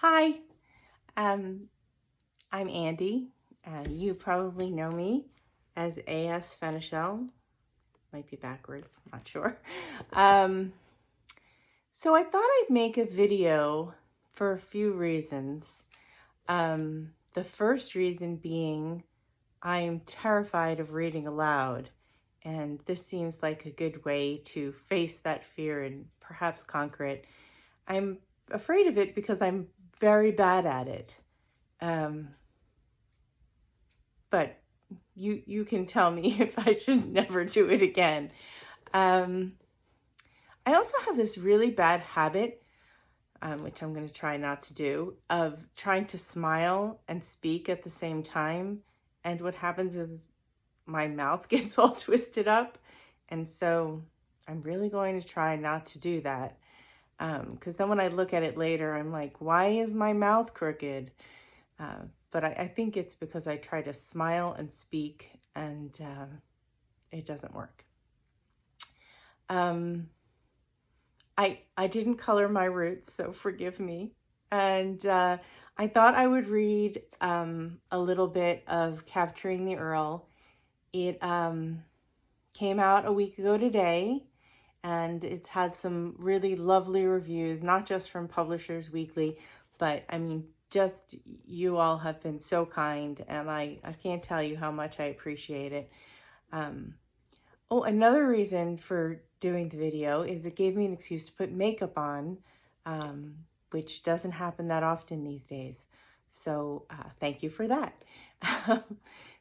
Hi, um, I'm Andy. You probably know me as A.S. Fenichel. Might be backwards, not sure. Um, so I thought I'd make a video for a few reasons. The first reason being I am terrified of reading aloud, and this seems like a good way to face that fear and perhaps conquer it. I'm afraid of it because I'm very bad at it. Um, but you can tell me if I should never do it again. Um, I also have this really bad habit, which I'm going to try not to do, of trying to smile and speak at the same time. And what happens is my mouth gets all twisted up. And so I'm really going to try not to do that. Because then when I look at it later, I'm like, why is my mouth crooked? But I think it's because I try to smile and speak and it doesn't work. Um, I didn't color my roots, so forgive me. And I thought I would read a little bit of Capturing the Earl. It came out a week ago today, and it's had some really lovely reviews, not just from Publishers Weekly, but I mean, just you all have been so kind, and I can't tell you how much I appreciate it. Oh, another reason for doing the video is it gave me an excuse to put makeup on, which doesn't happen that often these days. So thank you for that.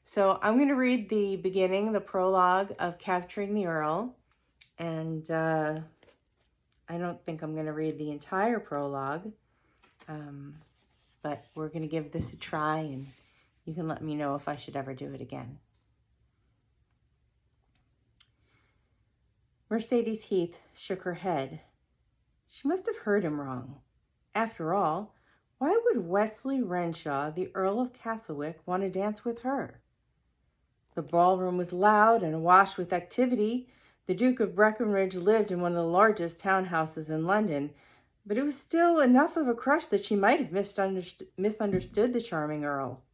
So I'm going to read the beginning, the prologue of Capturing the Earl. And I don't think I'm going to read the entire prologue, but we're going to give this a try, and you can let me know if I should ever do it again. Mercedes Heath shook her head. She must have heard him wrong. After all, why would Wesley Renshaw, the Earl of Castlewick, want to dance with her? The ballroom was loud and awash with activity. The Duke of Breckenridge lived in one of the largest townhouses in London, but it was still enough of a crush that she might have misunderstood the charming Earl.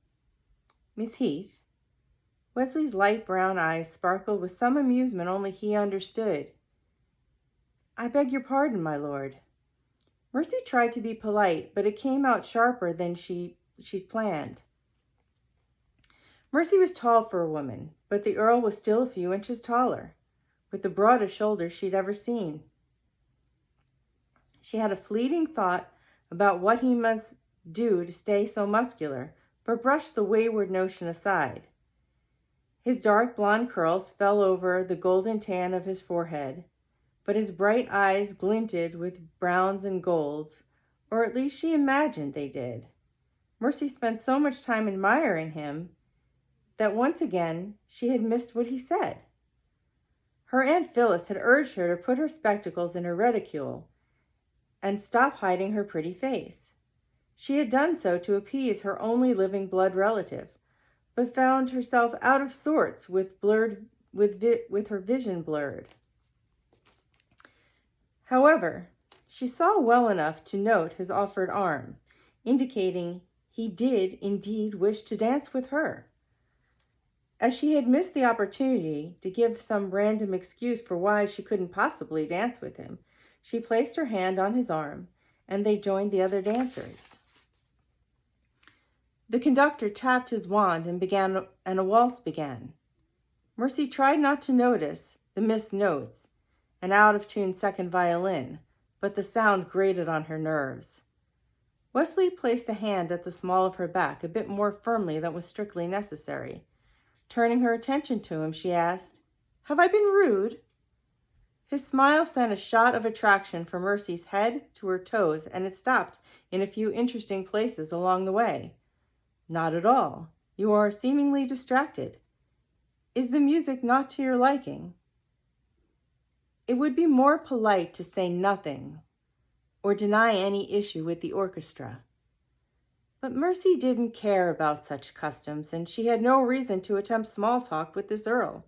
Miss Heath. Wesley's light brown eyes sparkled with some amusement only he understood. I beg your pardon, my lord. Mercy tried to be polite, but it came out sharper than she'd planned. Mercy was tall for a woman, but the Earl was still a few inches taller, with the broadest shoulders she'd ever seen. She had a fleeting thought about what he must do to stay so muscular, but brushed the wayward notion aside. His dark blonde curls fell over the golden tan of his forehead, but his bright eyes glinted with browns and golds, or at least she imagined they did. Mercy spent so much time admiring him that once again she had missed what he said. Her Aunt Phyllis had urged her to put her spectacles in her reticule and stop hiding her pretty face. She had done so to appease her only living blood relative, but found herself out of sorts with her vision blurred. However, she saw well enough to note his offered arm, indicating he did indeed wish to dance with her. As she had missed the opportunity to give some random excuse for why she couldn't possibly dance with him, she placed her hand on his arm, and they joined the other dancers. The conductor tapped his wand and a waltz began. Mercy tried not to notice the missed notes, an out-of-tune second violin, but the sound grated on her nerves. Wesley placed a hand at the small of her back a bit more firmly than was strictly necessary. Turning her attention to him, she asked, "Have I been rude?" His smile sent a shot of attraction from Mercy's head to her toes, and it stopped in a few interesting places along the way. Not at all. You are seemingly distracted. Is the music not to your liking? It would be more polite to say nothing or deny any issue with the orchestra. But Mercy didn't care about such customs, and she had no reason to attempt small talk with this Earl.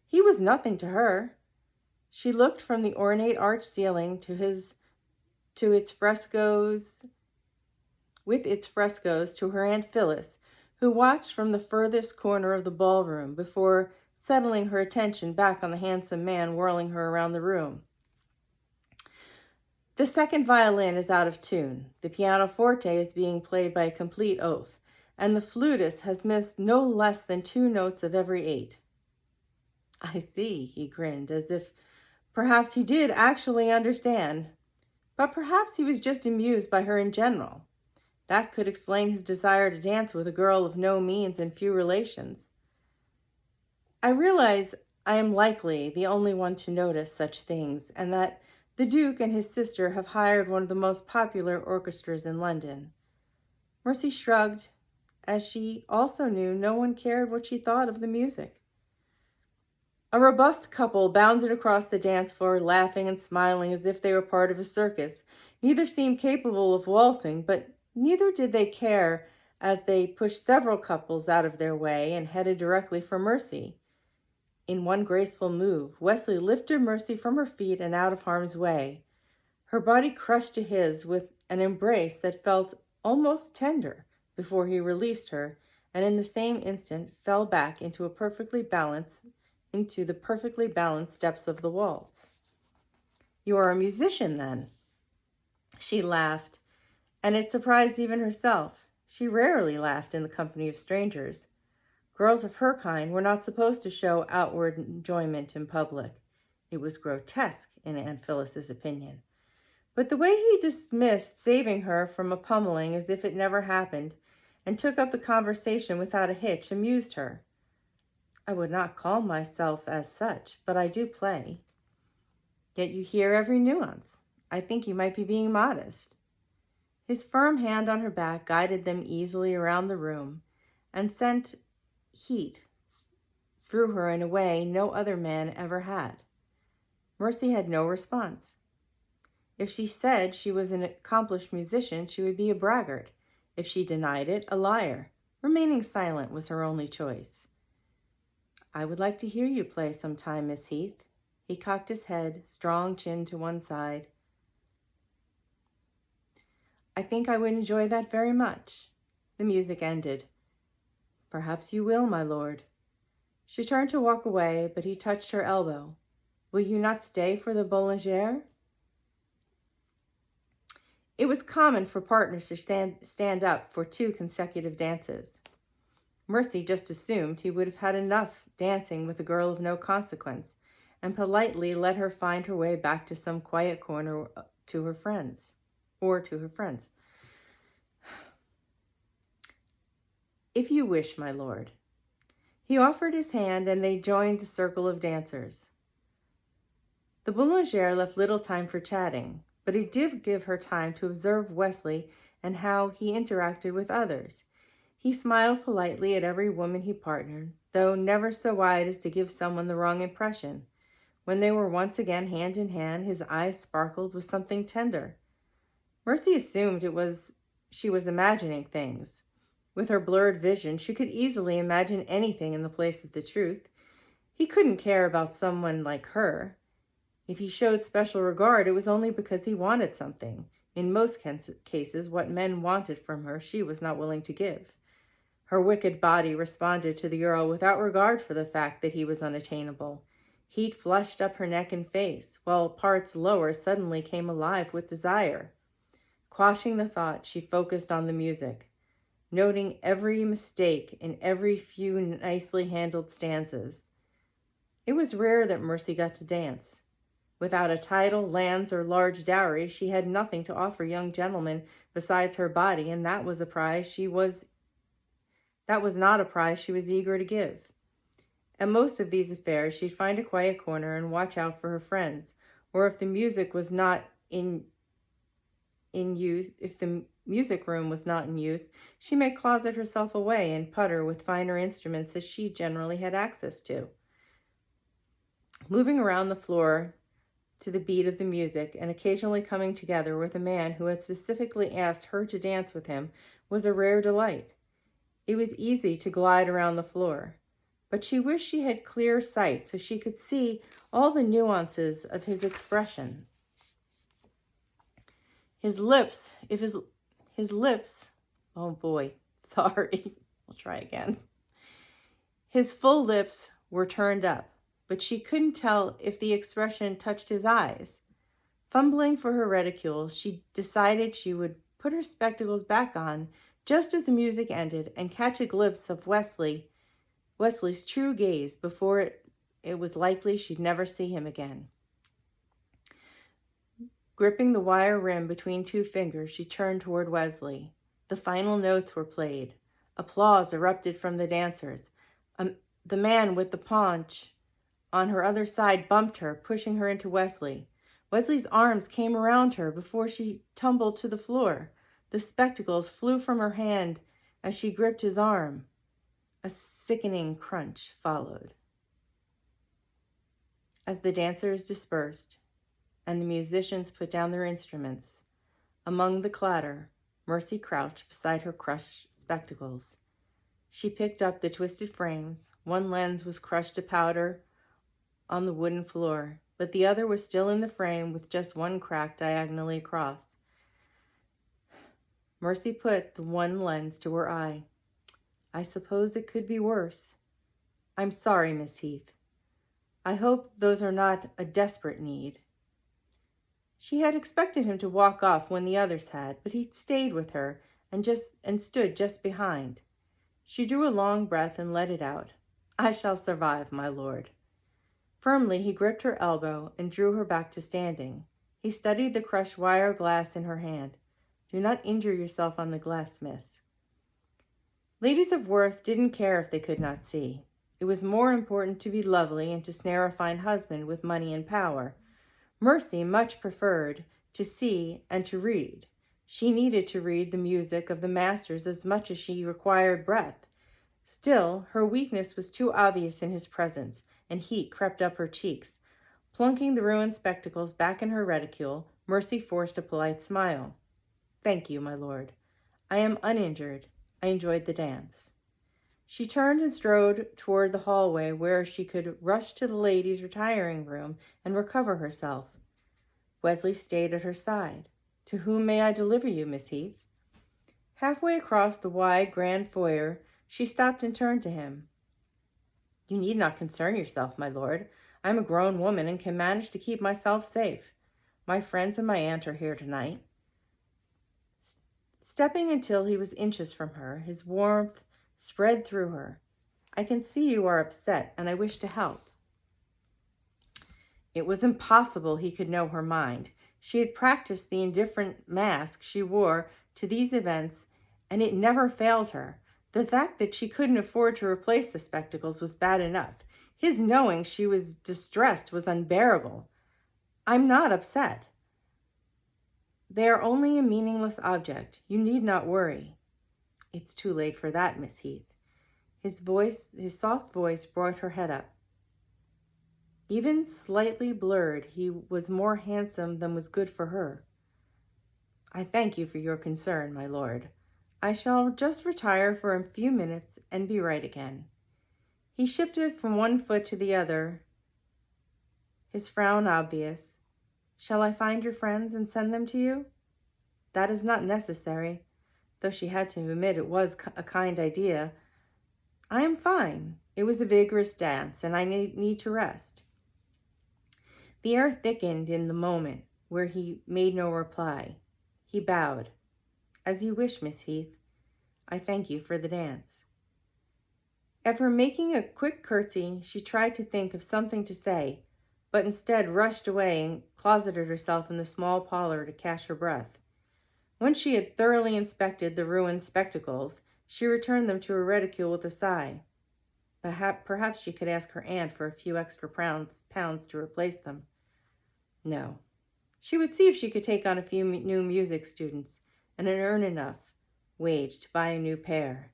He was nothing to her. She looked from the ornate arched ceiling to its frescoes with its frescoes to her Aunt Phyllis, who watched from the furthest corner of the ballroom before settling her attention back on the handsome man whirling her around the room. The second violin is out of tune. The pianoforte is being played by a complete oaf, and the flutist has missed no less than 2 notes of every 8. I see, he grinned, as if perhaps he did actually understand. But perhaps he was just amused by her in general. That could explain his desire to dance with a girl of no means and few relations. I realize I am likely the only one to notice such things, and that the Duke and his sister have hired one of the most popular orchestras in London. Mercy shrugged, as she also knew no one cared what she thought of the music. A robust couple bounded across the dance floor, laughing and smiling as if they were part of a circus. Neither seemed capable of waltzing, but neither did they care, as they pushed several couples out of their way and headed directly for Mercy. In one graceful move, Wesley lifted Mercy from her feet and out of harm's way. Her body crushed to his with an embrace that felt almost tender before he released her, and in the same instant fell back into the perfectly balanced steps of the waltz. "You are a musician, then?" She laughed, and it surprised even herself. She rarely laughed in the company of strangers. Girls of her kind were not supposed to show outward enjoyment in public. It was grotesque, in Aunt Phyllis's opinion. But the way he dismissed saving her from a pummeling as if it never happened, and took up the conversation without a hitch, amused her. "I would not call myself as such, but I do play." "Yet you hear every nuance. I think you might be being modest." His firm hand on her back guided them easily around the room and sent heat through her in a way no other man ever had. Mercy had no response. If she said she was an accomplished musician, she would be a braggart. If she denied it, a liar. Remaining silent was her only choice. "I would like to hear you play sometime, Miss Heath." He cocked his head, strong chin to one side. "I think I would enjoy that very much." The music ended. "Perhaps you will, my lord." She turned to walk away, but he touched her elbow. "Will you not stay for the Boulanger?" It was common for partners to stand up for 2 consecutive dances. Mercy just assumed he would have had enough dancing with a girl of no consequence, and politely let her find her way back to some quiet corner to her friends. "If you wish, my lord." He offered his hand, and they joined the circle of dancers. The Boulanger left little time for chatting, but it did give her time to observe Wesley and how he interacted with others. He smiled politely at every woman he partnered, though never so wide as to give someone the wrong impression. When they were once again hand in hand, his eyes sparkled with something tender. Mercy assumed she was imagining things. With her blurred vision, she could easily imagine anything in the place of the truth. He couldn't care about someone like her. If he showed special regard, it was only because he wanted something. In most cases, what men wanted from her, she was not willing to give. Her wicked body responded to the Earl without regard for the fact that he was unattainable. Heat flushed up her neck and face, while parts lower suddenly came alive with desire. Quashing the thought, she focused on the music, noting every mistake in every few nicely handled stanzas. It was rare that Mercy got to dance. Without a title, lands, or large dowry, she had nothing to offer young gentlemen besides her body, and that was not a prize she was eager to give. At most of these affairs, she'd find a quiet corner and watch out for her friends, or if the music room was not in use, she might closet herself away and putter with finer instruments that she generally had access to. Moving around the floor to the beat of the music, and occasionally coming together with a man who had specifically asked her to dance with him, was a rare delight. It was easy to glide around the floor, but she wished she had clear sight so she could see all the nuances of his expression. His lips His lips, oh boy, sorry, I'll try again. His full lips were turned up, but she couldn't tell if the expression touched his eyes. Fumbling for her reticule, she decided she would put her spectacles back on just as the music ended and catch a glimpse of Wesley's true gaze before it was likely she'd never see him again. Gripping the wire rim between two fingers, she turned toward Wesley. The final notes were played. Applause erupted from the dancers. The man with the paunch on her other side bumped her, pushing her into Wesley. Wesley's arms came around her before she tumbled to the floor. The spectacles flew from her hand as she gripped his arm. A sickening crunch followed. As the dancers dispersed and the musicians put down their instruments, among the clatter, Mercy crouched beside her crushed spectacles. She picked up the twisted frames. One lens was crushed to powder on the wooden floor, but the other was still in the frame with just one crack diagonally across. Mercy put the one lens to her eye. I suppose it could be worse. I'm sorry, Miss Heath. I hope those are not a desperate need. She had expected him to walk off when the others had, but he stayed with her and stood just behind. She drew a long breath and let it out. I shall survive, my lord. Firmly, he gripped her elbow and drew her back to standing. He studied the crushed wire glass in her hand. Do not injure yourself on the glass, miss. Ladies of worth didn't care if they could not see. It was more important to be lovely and to snare a fine husband with money and power. Mercy much preferred to see and to read. She needed to read the music of the masters as much as she required breath. Still, her weakness was too obvious in his presence, and heat crept up her cheeks. Plunking the ruined spectacles back in her reticule, Mercy forced a polite smile. Thank you, my lord. I am uninjured. I enjoyed the dance. She turned and strode toward the hallway where she could rush to the ladies' retiring room and recover herself. Wesley stayed at her side. To whom may I deliver you, Miss Heath? Halfway across the wide, grand foyer, she stopped and turned to him. You need not concern yourself, my lord. I am a grown woman and can manage to keep myself safe. My friends and my aunt are here tonight. Stepping until he was inches from her, his warmth spread through her. I can see you are upset, and I wish to help. It was impossible he could know her mind. She had practiced the indifferent mask she wore to these events, and it never failed her. The fact that she couldn't afford to replace the spectacles was bad enough. His knowing she was distressed was unbearable. I'm not upset. They are only a meaningless object. You need not worry. It's too late for that, Miss Heath. His soft voice brought her head up. Even slightly blurred, he was more handsome than was good for her. I thank you for your concern, my lord. I shall just retire for a few minutes and be right again. He shifted from one foot to the other, his frown obvious. Shall I find your friends and send them to you? That is not necessary, though she had to admit it was a kind idea. I am fine. It was a vigorous dance, and I need to rest. The air thickened in the moment where he made no reply. He bowed. As you wish, Miss Heath. I thank you for the dance. After making a quick curtsy, she tried to think of something to say, but instead rushed away and closeted herself in the small parlor to catch her breath. When she had thoroughly inspected the ruined spectacles, she returned them to her reticule with a sigh. Perhaps she could ask her aunt for a few extra pounds to replace them. No. She would see if she could take on a few new music students and earn enough wage to buy a new pair.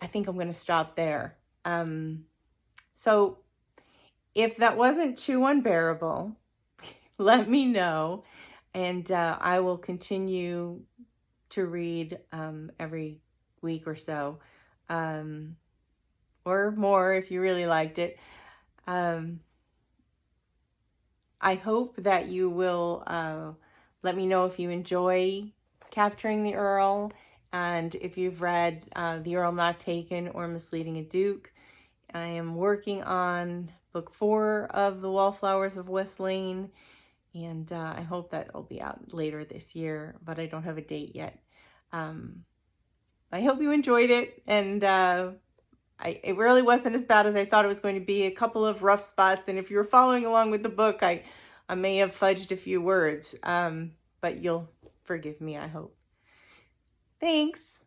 I think I'm going to stop there. So if that wasn't too unbearable, let me know, and I will continue to read every week or so, or more if you really liked it. I hope that you will let me know if you enjoy Capturing the Earl, and if you've read The Earl Not Taken or Misleading a Duke. I am working on book 4 of The Wallflowers of West Lane, and I hope that it'll be out later this year, but I don't have a date yet. I hope you enjoyed it, and it really wasn't as bad as I thought it was going to be. A couple of rough spots, and if you were following along with the book, I may have fudged a few words, but you'll forgive me, I hope. Thanks.